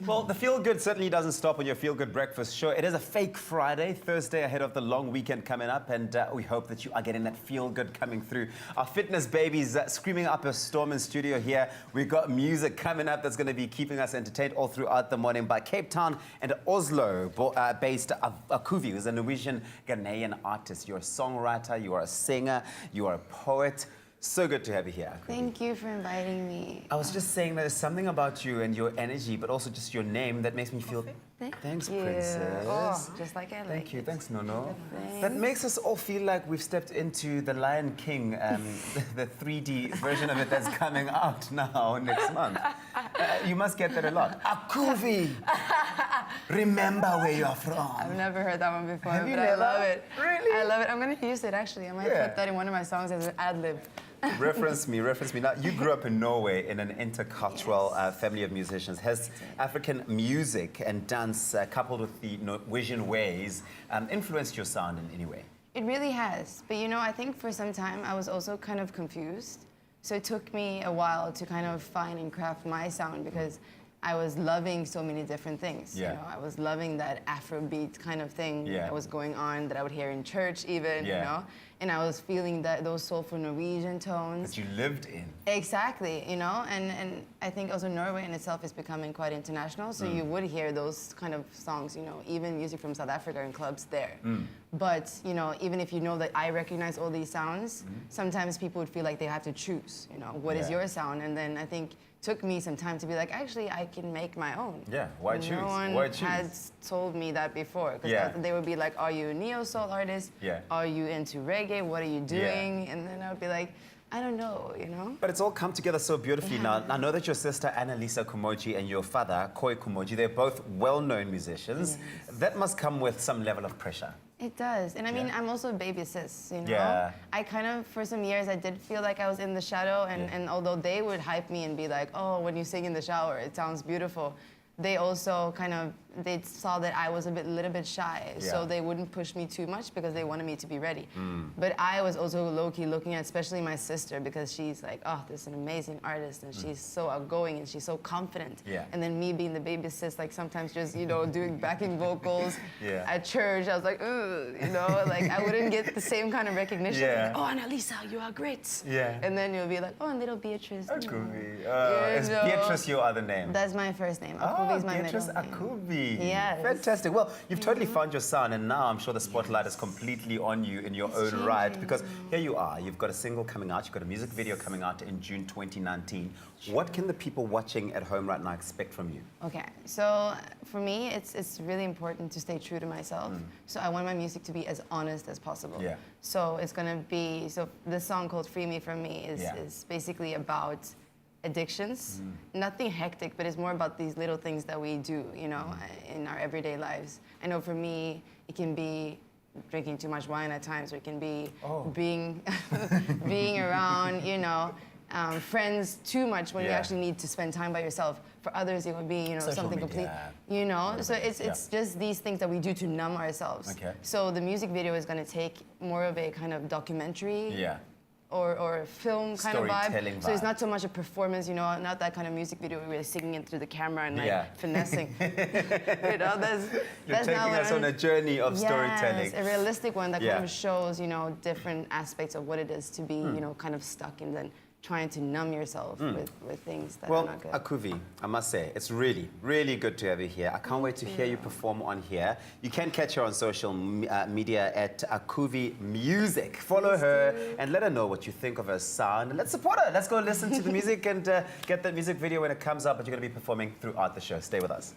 Well, the Feel Good certainly doesn't stop on your Feel Good breakfast show. It is a fake Friday, Thursday ahead of the long weekend coming up, and we hope that you are getting that Feel Good coming through. Our fitness babies screaming up a storm in studio here. We've got music coming up that's going to be keeping us entertained all throughout the morning by Cape Town and Oslo based Akuvi, who's a Norwegian-Ghanaian artist. You're a songwriter, you are a singer, you are a poet. So good to have you here, Akuvi. Thank you for inviting me. I was just saying there's something about you and your energy, but also just your name that makes me feel... Thanks, you. Princess. Oh, just like I like Thank you. it. Thanks, Nono. Thanks. That makes us all feel like we've stepped into the Lion King, the 3D version of it that's coming out now next month. You must get that a lot. Akuvi! Remember where you're from. I've never heard that one before, Have you but never? I love it. Really? I love it. I'm going to use it, actually. I might put that in one of my songs as an ad-lib. Reference me. Now, you grew up in Norway in an intercultural family of musicians. Has African music and dance, coupled with the Norwegian ways, influenced your sound in any way? It really has. But you know, I think for some time I was also kind of confused. So it took me a while to kind of find and craft my sound because I was loving so many different things. Yeah. You know, I was loving that Afro-beat kind of thing that was going on, that I would hear in church even, you know? And I was feeling those soulful Norwegian tones. That you lived in. Exactly, you know? And I think also Norway in itself is becoming quite international, so you would hear those kind of songs, you know, even music from South Africa in clubs there. But, you know, even if you know that I recognize all these sounds, sometimes people would feel like they have to choose, you know, what is your sound? And then I think took me some time to be like, actually, I can make my own. Yeah, why choose? No one has told me that before. Because they would be like, are you a neo-soul artist? Are you into reggae? What are you doing? And then I would be like, I don't know, you know? But it's all come together so beautifully now. I know that your sister, Annalisa Kumoji, and your father, Koi Kumoji, they're both well-known musicians. That must come with some level of pressure. It does. And I mean, I'm also a baby sis, you know? Yeah. I kind of, for some years, I did feel like I was in the shadow. And although they would hype me and be like, oh, when you sing in the shower, it sounds beautiful. They also kind of, they saw that I was a little bit shy, so they wouldn't push me too much because they wanted me to be ready. But I was also low-key looking at, especially my sister, because she's like, oh, this is an amazing artist, and she's so outgoing, and she's so confident. And then me being the baby sis, like sometimes just, you know, doing backing vocals at church, I was like, ooh, you know, like I wouldn't get the same kind of recognition. Like, oh, Annalisa, you are great. And then you'll be like, oh, and little Beatrice. Akuvi. Is Beatrice your other name? That's my first name. Akuvi is my Beatrice middle name. Akuvi. Yes. Fantastic. Well, you've totally found your sound, and now I'm sure the spotlight is completely on you in your own right, because here you are. You've got a single coming out. You've got a music video coming out in June 2019. What can the people watching at home right now expect from you? Okay, so for me, it's really important to stay true to myself. So I want my music to be as honest as possible. So it's going to be, so this song called Free Me From Me is basically about addictions. Nothing hectic, but it's more about these little things that we do, you know, in our everyday lives. I know for me, it can be drinking too much wine at times, or it can be being being around, you know, friends too much when you actually need to spend time by yourself. For others, it would be, you know, something complete, you know. So it's just these things that we do to numb ourselves. So the music video is going to take more of a kind of documentary. Or a film kind of vibe. So it's not so much a performance, you know, not that kind of music video where we're singing into the camera and like finessing. You know, You're taking us on a journey of storytelling. Yes, a realistic one that kind of shows, you know, different aspects of what it is to be, you know, kind of stuck and then trying to numb yourself with things that are not good. Well, Akuvi, I must say, it's really, really good to have you here. I can't wait to hear you perform on here. You can catch her on social media at Akuvi Music. Follow her and let her know what you think of her sound. And let's support her. Let's go listen to the music and get that music video when it comes up. But you're going to be performing throughout the show. Stay with us.